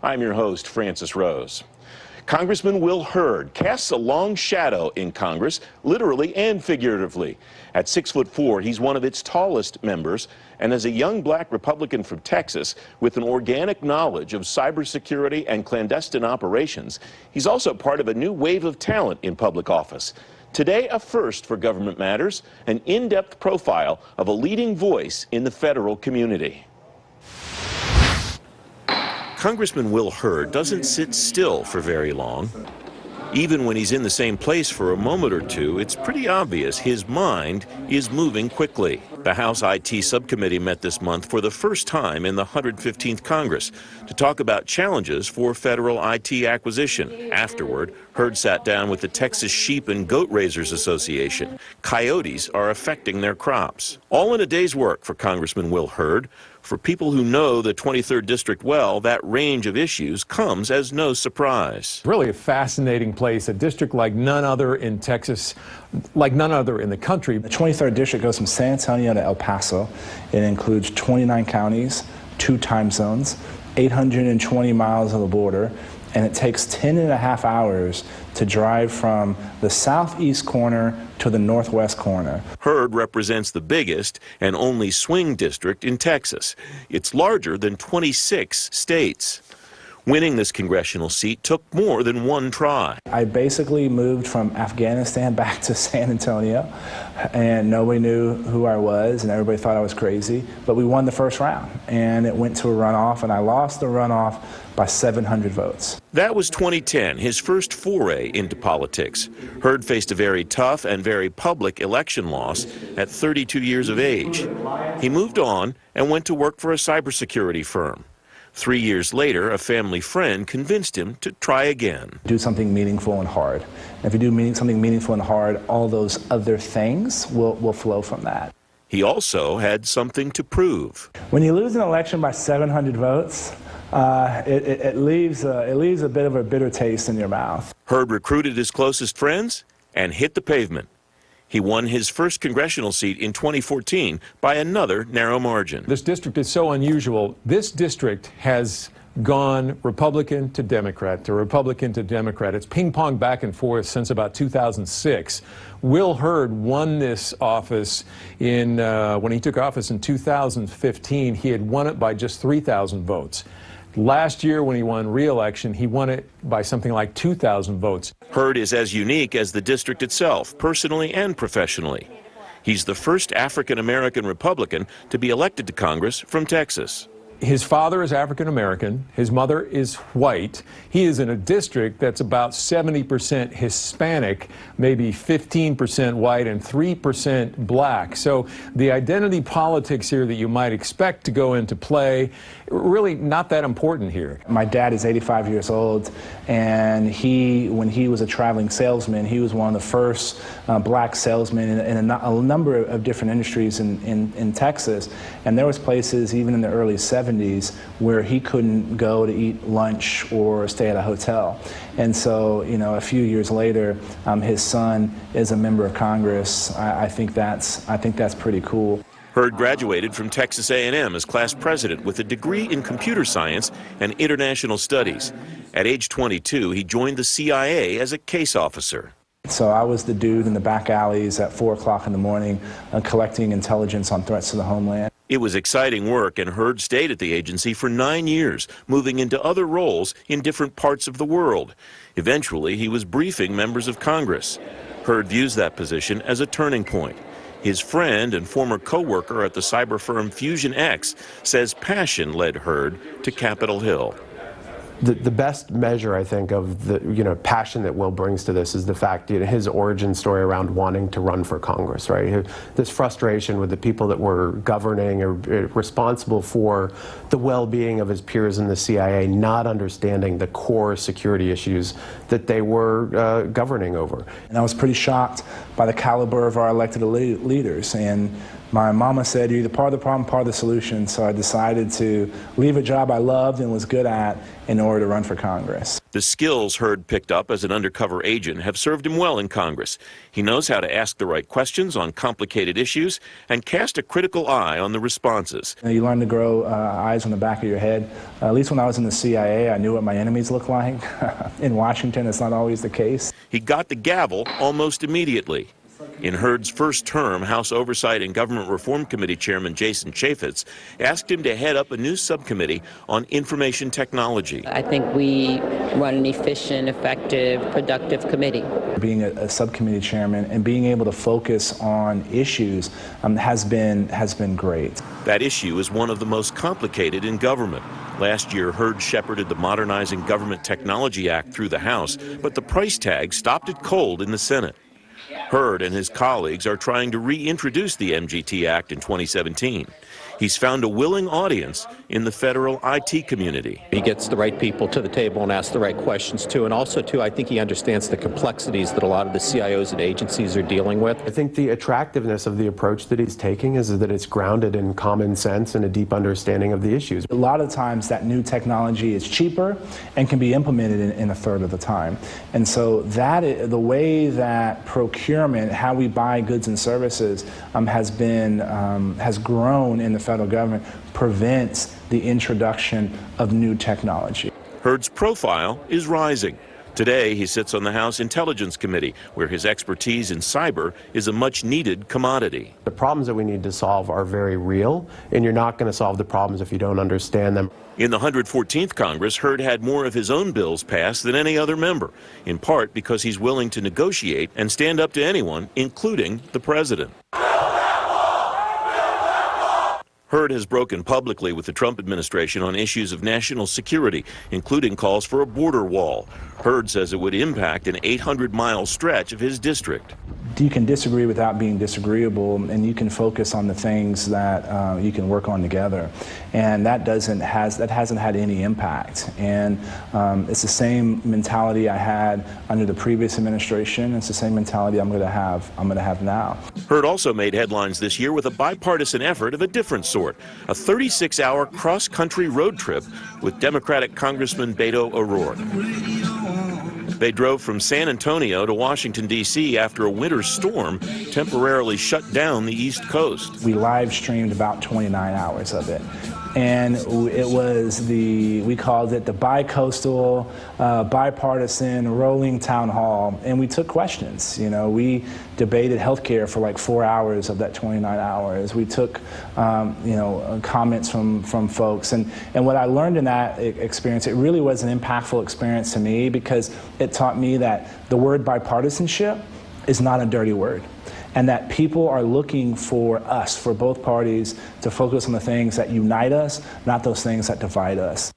I'm your host, Francis Rose. Congressman Will Hurd casts a long shadow in Congress, literally and figuratively. At 6'4", he's one of its tallest members, and as a young black Republican from Texas with an organic knowledge of cybersecurity and clandestine operations, he's also part of a new wave of talent in public office. Today, a first for Government Matters, an in-depth profile of a leading voice in the federal community. Congressman Will Hurd doesn't sit still for very long. Even when he's in the same place for a moment or two, it's pretty obvious his mind is moving quickly. The House IT Subcommittee met this month for the first time in the 115th Congress to talk about challenges for federal IT acquisition. Afterward, Hurd sat down with the Texas Sheep and Goat Raisers Association. Coyotes are affecting their crops. All in a day's work for Congressman Will Hurd. For people who know the 23rd District well, that range of issues comes as no surprise. Really a fascinating place, a district like none other in Texas, like none other in the country. The 23rd District goes from San Antonio to El Paso. It includes 29 counties, 2 time zones, 820 miles of the border, and it takes 10.5 hours to drive from the southeast corner to the northwest corner. Hurd represents the biggest and only swing district in Texas. It's larger than 26 states. Winning this congressional seat took more than one try. I basically moved from Afghanistan back to San Antonio, and nobody knew who I was, and everybody thought I was crazy. But we won the first round, and it went to a runoff, and I lost the runoff by 700 votes. That was 2010, his first foray into politics. Hurd faced a very tough and very public election loss at 32 years of age. He moved on and went to work for a cybersecurity firm. 3 years later, a family friend convinced him to try again. Do something meaningful and hard. And if you do something meaningful and hard, all those other things will flow from that. He also had something to prove. When you lose an election by 700 votes, it leaves a bit of a bitter taste in your mouth. Hurd recruited his closest friends and hit the pavement. He won his first congressional seat in 2014 by another narrow margin. This district is so unusual. This district has gone Republican to Democrat to Republican to Democrat. It's ping-ponged back and forth since about 2006. Will Hurd won this office when he took office in 2015. He had won it by just 3,000 votes. Last year, when he won re-election, he won it by something like 2,000 votes. Hurd is as unique as the district itself, personally and professionally. He's the first African-American Republican to be elected to Congress from Texas. His father is African-American. His mother is white. He is in a district that's about 70% Hispanic, maybe 15% white and 3% black. So the identity politics here that you might expect to go into play, really not that important here. My dad is 85 years old, and when he was a traveling salesman, he was one of the first black salesmen in a number of different industries in Texas. And there was places, even in the early 70s, where he couldn't go to eat lunch or stay at a hotel. And so, you know, a few years later, his son is a member of Congress. I think that's pretty cool. Hurd graduated from Texas A&M as class president with a degree in computer science and international studies. At age 22, he joined the CIA as a case officer. So I was the dude in the back alleys at 4 o'clock in the morning collecting intelligence on threats to the homeland. It was exciting work, and Hurd stayed at the agency for 9 years, moving into other roles in different parts of the world. Eventually, he was briefing members of Congress. Hurd views that position as a turning point. His friend and former co-worker at the cyber firm Fusion X says passion led Hurd to Capitol Hill. The best measure, I think, of the passion that Will brings to this is the fact, his origin story around wanting to run for Congress, right? This frustration with the people that were governing or responsible for the well-being of his peers in the CIA, not understanding the core security issues that they were governing over. And I was pretty shocked by the caliber of our elected leaders, and My mama said, you're either part of the problem, part of the solution, so I decided to leave a job I loved and was good at in order to run for Congress. The skills Hurd picked up as an undercover agent have served him well in Congress. He knows how to ask the right questions on complicated issues and cast a critical eye on the responses. You learn to grow eyes on the back of your head. At least when I was in the CIA, I knew what my enemies looked like. In Washington, it's not always the case. He got the gavel almost immediately. In Hurd's first term, House Oversight and Government Reform Committee Chairman Jason Chaffetz asked him to head up a new subcommittee on information technology. I think we run an efficient, effective, productive committee. Being a subcommittee chairman and being able to focus on issues has been great. That issue is one of the most complicated in government. Last year, Hurd shepherded the Modernizing Government Technology Act through the House, but the price tag stopped it cold in the Senate. Hurd and his colleagues are trying to reintroduce the MGT Act in 2017. He's found a willing audience in the federal IT community. He gets the right people to the table and asks the right questions too. And also too, I think he understands the complexities that a lot of the CIOs and agencies are dealing with. I think the attractiveness of the approach that he's taking is that it's grounded in common sense and a deep understanding of the issues. A lot of times that new technology is cheaper and can be implemented in a third of the time. And so the way that procurement, how we buy goods and services, has grown in the federal government, prevents the introduction of new technology. Hurd's profile is rising. Today, he sits on the House Intelligence Committee, where his expertise in cyber is a much-needed commodity. The problems that we need to solve are very real, and you're not going to solve the problems if you don't understand them. In the 114th Congress, Hurd had more of his own bills passed than any other member, in part because he's willing to negotiate and stand up to anyone, including the president. Hurd has broken publicly with the Trump administration on issues of national security, including calls for a border wall. Hurd says it would impact an 800-mile stretch of his district. You can disagree without being disagreeable, and you can focus on the things that you can work on together. And that hasn't had any impact. And it's the same mentality I had under the previous administration. It's the same mentality I'm going to have now. Hurd also made headlines this year with a bipartisan effort of a different sort, a 36-hour cross-country road trip with Democratic Congressman Beto O'Rourke. They drove from San Antonio to Washington, D.C. after a winter storm temporarily shut down the East Coast. We live streamed about 29 hours of it. And it was we called it the bi-coastal, bipartisan, rolling town hall. And we took questions. You know, we debated healthcare for like 4 hours of that 29 hours. We took, comments from folks. And what I learned in that experience, it really was an impactful experience to me because it taught me that the word bipartisanship is not a dirty word. And that people are looking for us, for both parties, to focus on the things that unite us, not those things that divide us.